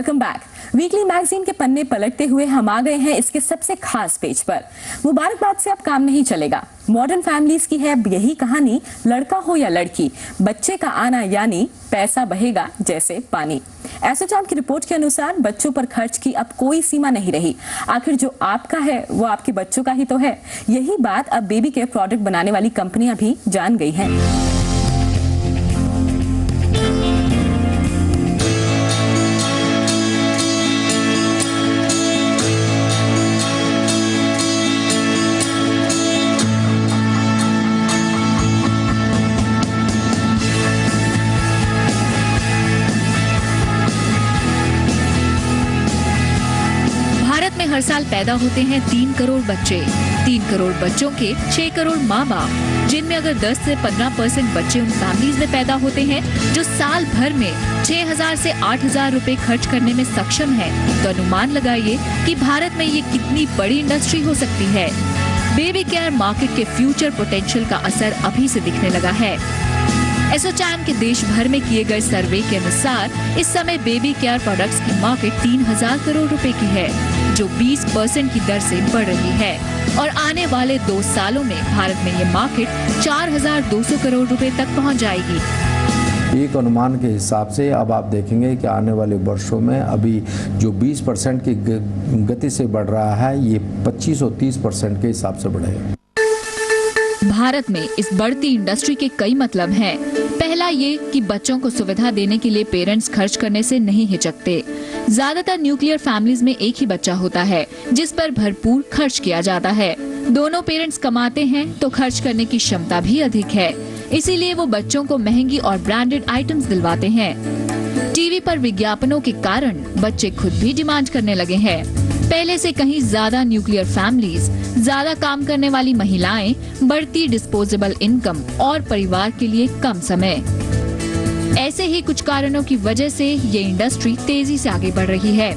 Welcome back. Weekly magazine के पन्ने पलटते हुए हम आ गए हैं इसके सबसे खास पेज पर। मुबारकबाद से अब काम नहीं चलेगा। मॉडर्न फैमिलीज की है यही कहानी, लड़का हो या लड़की, बच्चे का आना यानी पैसा बहेगा जैसे पानी। एसोचैम की रिपोर्ट के अनुसार बच्चों पर खर्च की अब कोई सीमा नहीं रही। आखिर जो आपका है वो आपके बच्चों का ही तो है। यही बात अब बेबी केयर प्रोडक्ट बनाने वाली कंपनियां भी जान गई हैं। हर साल पैदा होते हैं 3 करोड़ बच्चे। 3 करोड़ बच्चों के 6 करोड़ माँ बाप, जिनमें अगर 10 से 15% बच्चे उन फैमिलीज में पैदा होते हैं जो साल भर में 6,000 से 8,000 रुपए खर्च करने में सक्षम है, तो अनुमान लगाइए कि भारत में ये कितनी बड़ी इंडस्ट्री हो सकती है। बेबी केयर मार्केट के फ्यूचर पोटेंशियल का असर अभी से दिखने लगा है। एसोचैम के देश भर में किए गए सर्वे के अनुसार इस समय बेबी केयर प्रोडक्ट्स की मार्केट 3,000 करोड़ रुपए की है, जो 20% की दर से बढ़ रही है और आने वाले 2 सालों में भारत में ये मार्केट 4,200 करोड़ रुपए तक पहुंच जाएगी। एक अनुमान के हिसाब से अब आप देखेंगे कि आने वाले वर्षों में अभी जो 20% की गति से बढ़ रहा है, ये 25 और 30% के हिसाब से बढ़ेगा। भारत में इस बढ़ती इंडस्ट्री के कई मतलब हैं। पहला ये कि बच्चों को सुविधा देने के लिए पेरेंट्स खर्च करने से नहीं हिचकते। ज्यादातर न्यूक्लियर फैमिलीज में एक ही बच्चा होता है, जिस पर भरपूर खर्च किया जाता है। दोनों पेरेंट्स कमाते हैं तो खर्च करने की क्षमता भी अधिक है, इसीलिए वो बच्चों को महंगी और ब्रांडेड आइटम्स दिलवाते हैं। टीवी पर विज्ञापनों के कारण बच्चे खुद भी डिमांड करने लगे हैं। पहले से कहीं ज्यादा न्यूक्लियर फैमिलीज, ज्यादा काम करने वाली महिलाएं, बढ़ती डिस्पोजेबल इनकम और परिवार के लिए कम समय। ऐसे ही कुछ कारणों की वजह से ये इंडस्ट्री तेजी से आगे बढ़ रही है।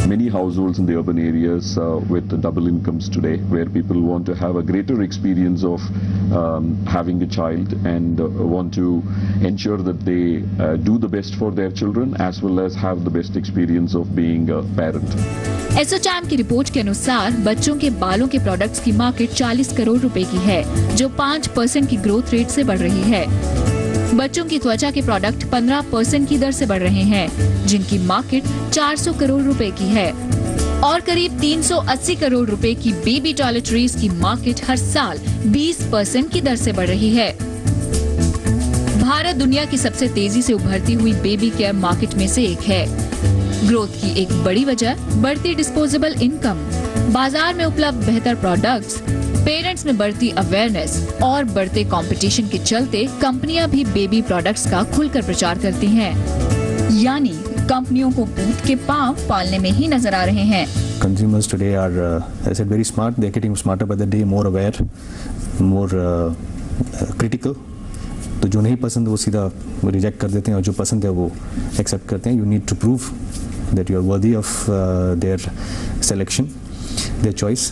Many households in the urban areas with double incomes today, where people want to have a greater experience of having a child and want to ensure that they do the best for their children as well as have the best experience of being a parent. ASSOCHAM की report के अनुसार बच्चों के बालों के products की market 40 crore रुपए की है, जो 5% की ग्रोथ रेट से बढ़ रही है। बच्चों की त्वचा के प्रोडक्ट 15% की दर से बढ़ रहे हैं, जिनकी मार्केट 400 करोड़ रुपए की है और करीब 380 करोड़ रुपए की बेबी टॉयलेटरीज की मार्केट हर साल 20% की दर से बढ़ रही है। भारत दुनिया की सबसे तेजी से उभरती हुई बेबी केयर मार्केट में से एक है। ग्रोथ की एक बड़ी वजह बढ़ती डिस्पोजेबल इनकम, बाजार में उपलब्ध बेहतर प्रोडक्ट्स, पेरेंट्स में बढ़ती अवेयरनेस और बढ़ते कंपटीशन के चलते कंपनियां भी बेबी प्रोडक्ट्स का खुलकर प्रचार करती हैं। यानी कंपनियों को भूत के पांव पालने में ही नजर आ रहे हैं। Consumers today are, as I said, very smart. They're getting smarter by the day, more aware, more critical. तो जो नहीं पसंद वो सीधा रिजेक्ट कर देते हैं और जो पसंद है वो एक्सेप्ट करते हैं। You need to prove that you are worthy of their selection, their choice.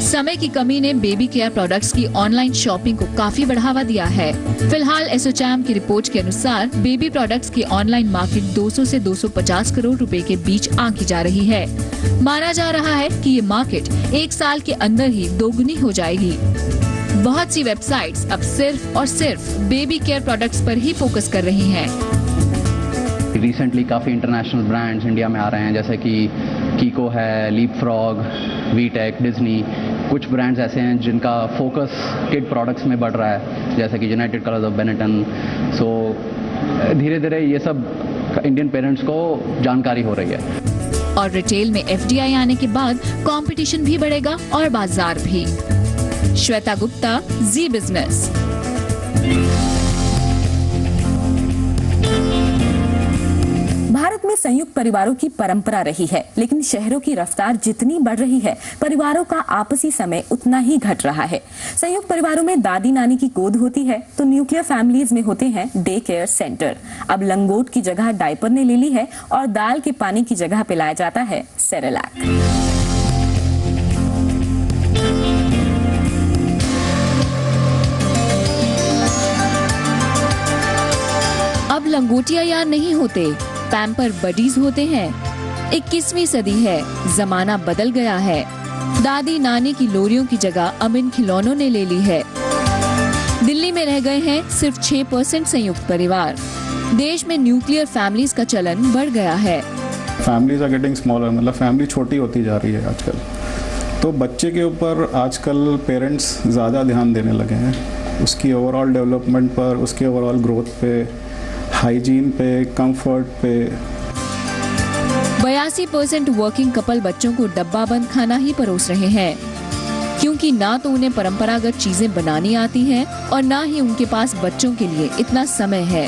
समय की कमी ने बेबी केयर प्रोडक्ट्स की ऑनलाइन शॉपिंग को काफी बढ़ावा दिया है। फिलहाल एसोचैम की रिपोर्ट के अनुसार बेबी प्रोडक्ट्स की ऑनलाइन मार्केट 200 से 250 करोड़ रुपए के बीच आंकी जा रही है। माना जा रहा है कि ये मार्केट 1 साल के अंदर ही दोगुनी हो जाएगी। बहुत सी वेबसाइट्स अब सिर्फ और सिर्फ बेबी केयर प्रोडक्ट्स पर ही फोकस कर रही हैं। रिसेंटली काफ़ी इंटरनेशनल ब्रांड्स इंडिया में आ रहे हैं, जैसे कि कीको है, लीप फ्रॉग, वीटेक, डिज्नी। कुछ ब्रांड्स ऐसे हैं जिनका फोकस किड प्रोडक्ट्स में बढ़ रहा है, जैसे कि यूनाइटेड कलर्स ऑफ बेनेटन। सो धीरे धीरे ये सब इंडियन पेरेंट्स को जानकारी हो रही है। और रिटेल में FDI आने के बाद कंपटीशन भी बढ़ेगा और बाजार भी। श्वेता गुप्ता, जी बिजनेस। भारत में संयुक्त परिवारों की परंपरा रही है, लेकिन शहरों की रफ्तार जितनी बढ़ रही है, परिवारों का आपसी समय उतना ही घट रहा है। संयुक्त परिवारों में दादी नानी की गोद होती है, तो न्यूक्लियर फैमिलीज में होते हैं डे केयर सेंटर। अब लंगोट की जगह डायपर ने ले ली है और दाल के पानी की जगह पिलाया जाता है सेरेलैक। लंगोटिया यार नहीं होते, पैम्पर बडीज होते हैं। 21वीं सदी है, जमाना बदल गया है। दादी नानी की लोरियों की जगह अब इन खिलौनों ने ले ली है। दिल्ली में रह गए हैं सिर्फ 6% संयुक्त परिवार। देश में न्यूक्लियर फैमिलीज का चलन बढ़ गया है। फैमिलीज आर गेटिंग स्मॉलर, मतलब फैमिली छोटी होती जा रही है आजकल। तो बच्चे के ऊपर आजकल पेरेंट्स ज़्यादा ध्यान देने लगे हैं, उसकी ओवरऑल डेवलपमेंट पर, उसके ओवरऑल ग्रोथ पे, हाइजीन पे, कंफर्ट पे। 82% वर्किंग कपल बच्चों को डब्बा बंद खाना ही परोस रहे हैं, क्योंकि ना तो उन्हें परंपरागत चीजें बनानी आती हैं और ना ही उनके पास बच्चों के लिए इतना समय है।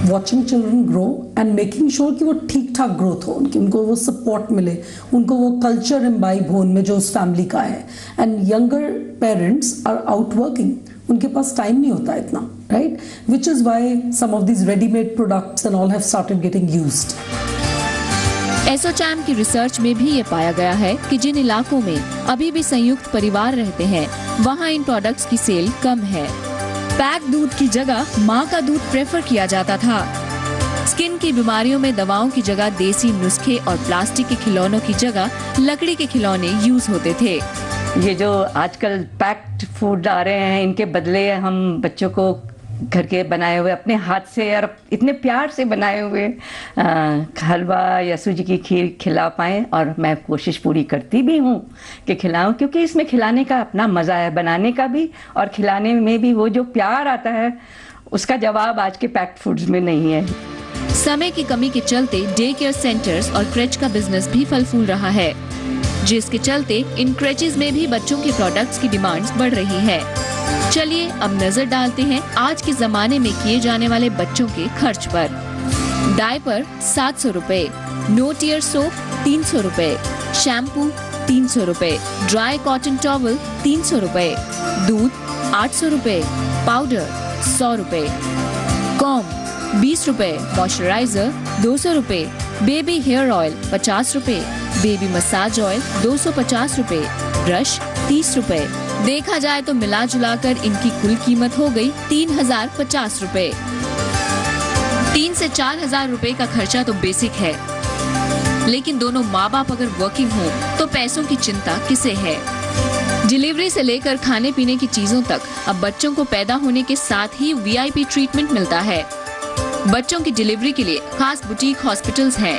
Watching children grow and making sure कि वो ठीक ठाक ग्रोथ हो, उनको वो सपोर्ट मिले, उनको वो कल्चर इम्बाइब हो उनमें जो उस फैमिली का है। And younger parents are out working, उनके पास टाइम नहीं होता इतना, right, which is why some of these readymade products and all have started getting used. ASSOCHAM की रिसर्च में भी ये पाया गया है कि जिन इलाकों में अभी भी संयुक्त परिवार रहते हैं, वहाँ इन प्रोडक्ट्स की सेल कम है। पैक दूध की जगह माँ का दूध प्रेफर किया जाता था। स्किन की बीमारियों में दवाओं की जगह देसी नुस्खे और प्लास्टिक के खिलौनों की जगह लकड़ी के खिलौने यूज होते थे। ये जो आजकल पैक्ड फूड आ रहे हैं, इनके बदले हम बच्चों को घर के बनाए हुए अपने हाथ से और इतने प्यार से बनाए हुए हलवा या सूजी की खीर खिला पाएँ, और मैं कोशिश पूरी करती भी हूँ कि खिलाऊं, क्योंकि इसमें खिलाने का अपना मज़ा है, बनाने का भी और खिलाने में भी। वो जो प्यार आता है उसका जवाब आज के पैक्ड फूड्स में नहीं है। समय की कमी के चलते डे केयर सेंटर्स और क्रेच का बिजनेस भी फल फूल रहा है, जिसके चलते इन क्रेचेस में भी बच्चों के प्रोडक्ट्स की डिमांड्स बढ़ रही है। चलिए अब नजर डालते हैं आज के जमाने में किए जाने वाले बच्चों के खर्च पर। डायपर 700 रुपए, नो टीयर सोप 300 रुपए, शैम्पू 300 रुपए, ड्राई कॉटन टॉवल 300 रुपए, दूध 800 रुपए, पाउडर 100 रुपए, कॉम 20 रुपए, मॉइस्चराइजर 200 रुपए, बेबी हेयर ऑयल 50 रुपए, बेबी मसाज ऑयल 250 रुपए, ब्रश 30 रुपए। देखा जाए तो मिला जुला कर इनकी कुल कीमत हो गई 3050 रुपए। 3 से 4000 रुपए का खर्चा तो बेसिक है, लेकिन दोनों माँ बाप अगर वर्किंग हो तो पैसों की चिंता किसे है। डिलीवरी से लेकर खाने पीने की चीजों तक अब बच्चों को पैदा होने के साथ ही VIP ट्रीटमेंट मिलता है। बच्चों की डिलीवरी के लिए खास बुटीक हॉस्पिटल्स हैं,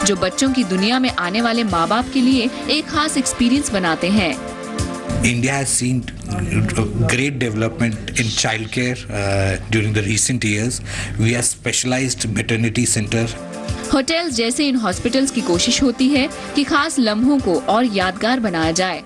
जो बच्चों की दुनिया में आने वाले माँ बाप के लिए एक खास एक्सपीरियंस बनाते हैं। India has seen great development in childcare during the recent years. We have specialized maternity center. Hotels जैसे इन हॉस्पिटल्स की कोशिश होती है कि खास लम्हों को और यादगार बनाया जाए।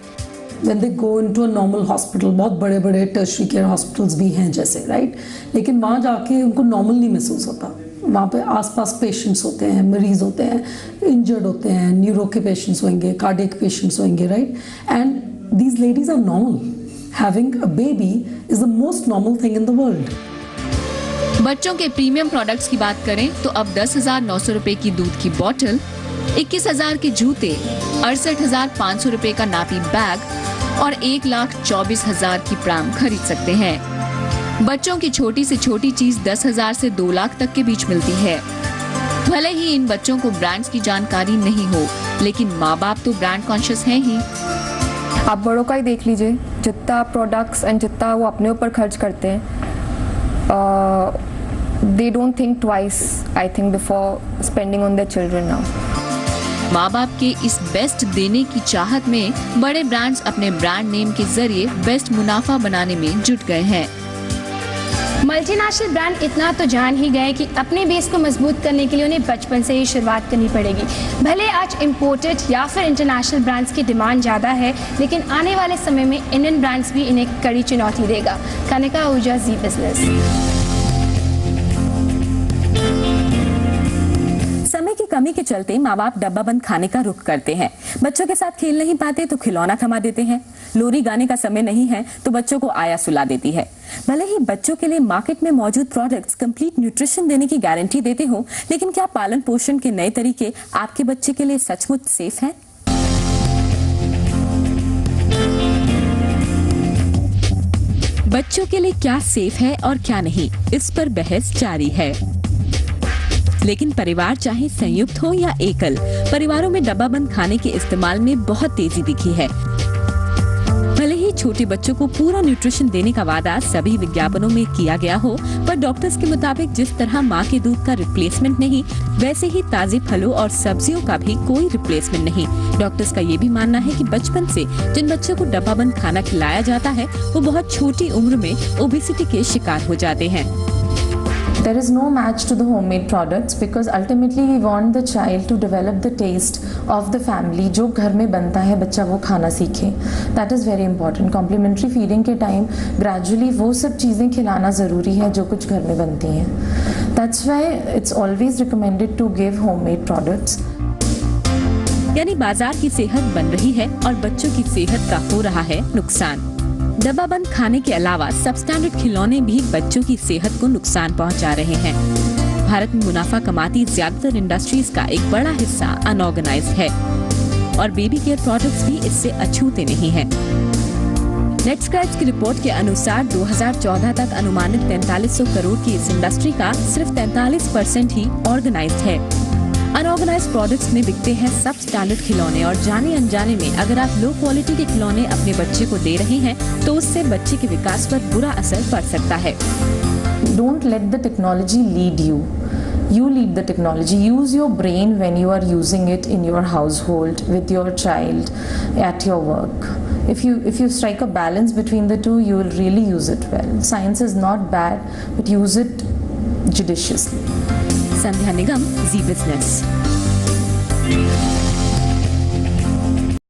When they go into a normal hospital, बहुत बड़े बड़े tertiary care hospitals भी हैं जैसे, right? लेकिन वहाँ जाके उनको normal नहीं महसूस होता। वहाँ पे आसपास पेशेंट्स होते हैं, मरीज होते हैं, इंजर्ड होते हैं, न्यूरो के पेशेंट्स होंगे, कार्डियक पेशेंट्स होंगे, right? And these ladies are normal. Having a baby is the most normal thing in the world. बच्चों के प्रीमियम प्रोडक्ट्स की बात करें तो अब 10,900 रुपए की दूध की बोतल, 21,000 के जूते, 68,500 रुपए का नापी बैग और 1,24,000 की प्राम खरीद सकते हैं। बच्चों की छोटी से छोटी चीज 10,000 से 2 लाख तक के बीच मिलती है। भले ही इन बच्चों को ब्रांड्स की जानकारी नहीं हो, लेकिन माँ बाप तो ब्रांड कॉन्शियस हैं ही। आप बड़ों का ही देख लीजिए, जितना प्रोडक्ट्स एंड जितना वो अपने ऊपर खर्च करते हैं, they don't think twice, I think, before spending on their children now. माँ बाप के इस बेस्ट देने की चाहत में बड़े ब्रांड्स अपने ब्रांड नेम के जरिए बेस्ट मुनाफा बनाने में जुट गए हैं। मल्टीनेशनल ब्रांड इतना तो जान ही गए कि अपने बेस को मजबूत करने के लिए उन्हें बचपन से ही शुरुआत करनी पड़ेगी। भले आज इंपोर्टेड या फिर इंटरनेशनल ब्रांड्स की डिमांड ज़्यादा है, लेकिन आने वाले समय में इंडियन ब्रांड्स भी इन्हें कड़ी चुनौती देगा। कनिका आहूजा, जी बिजनेस। समय की कमी के चलते माँ बाप डब्बा बंद खाने का रुख करते हैं। बच्चों के साथ खेल नहीं पाते तो खिलौना थमा देते हैं। लोरी गाने का समय नहीं है तो बच्चों को आया सुला देती है। भले ही बच्चों के लिए मार्केट में मौजूद प्रोडक्ट्स कंप्लीट न्यूट्रिशन देने की गारंटी देते हो, लेकिन क्या पालन पोषण के नए तरीके आपके बच्चे के लिए सचमुच सेफ हैं? बच्चों के लिए क्या सेफ है और क्या नहीं, इस पर बहस जारी है। लेकिन परिवार चाहे संयुक्त हो या एकल, परिवारों में डब्बाबंद खाने के इस्तेमाल में बहुत तेजी दिखी है। भले ही छोटे बच्चों को पूरा न्यूट्रिशन देने का वादा सभी विज्ञापनों में किया गया हो, पर डॉक्टर्स के मुताबिक जिस तरह माँ के दूध का रिप्लेसमेंट नहीं, वैसे ही ताजे फलों और सब्जियों का भी कोई रिप्लेसमेंट नहीं। डॉक्टर्स का ये भी मानना है कि बचपन से जिन बच्चों को डब्बाबंद खाना खिलाया जाता है, वो बहुत छोटी उम्र में ओबेसिटी के शिकार हो जाते हैं। There is no match to the homemade products because ultimately we want the child to develop the taste of the family. जो घर में बनता है बच्चा वो खाना सीखे. That is very important. Complementary feeding के time gradually वो सब चीज़ें खिलाना ज़रूरी है जो कुछ घर में बनती हैं. That's why it's always recommended to give homemade products. यानी बाजार की सेहत बन रही है और बच्चों की सेहत का हो रहा है नुकसान। डब्बाबंद खाने के अलावा सबस्टैंडर्ड खिलौने भी बच्चों की सेहत को नुकसान पहुंचा रहे हैं। भारत में मुनाफा कमाती ज्यादातर इंडस्ट्रीज का एक बड़ा हिस्सा अनऑर्गेनाइज्ड है और बेबी केयर प्रोडक्ट्स भी इससे अछूते नहीं हैं। नेटस्क्रैच की रिपोर्ट के अनुसार 2014 तक अनुमानित 4300 करोड़ की इस इंडस्ट्री का सिर्फ 43% ही ऑर्गेनाइज्ड है। अनऑर्गेनाइज्ड प्रोडक्ट्स में बिकते हैं सब स्टैंडर्ड खिलौने और जाने अनजाने में अगर आप लो क्वालिटी के खिलौने अपने बच्चे को दे रहे हैं तो उससे बच्चे के विकास पर बुरा असर पड़ सकता है। Don't let the technology lead you. You lead the technology. Use your brain when you are using it in your household, with your child, at your work. If you strike a balance between the two, you will really use it well. Science is not bad, but use it judiciously. Sandhya Nigam, Zee business.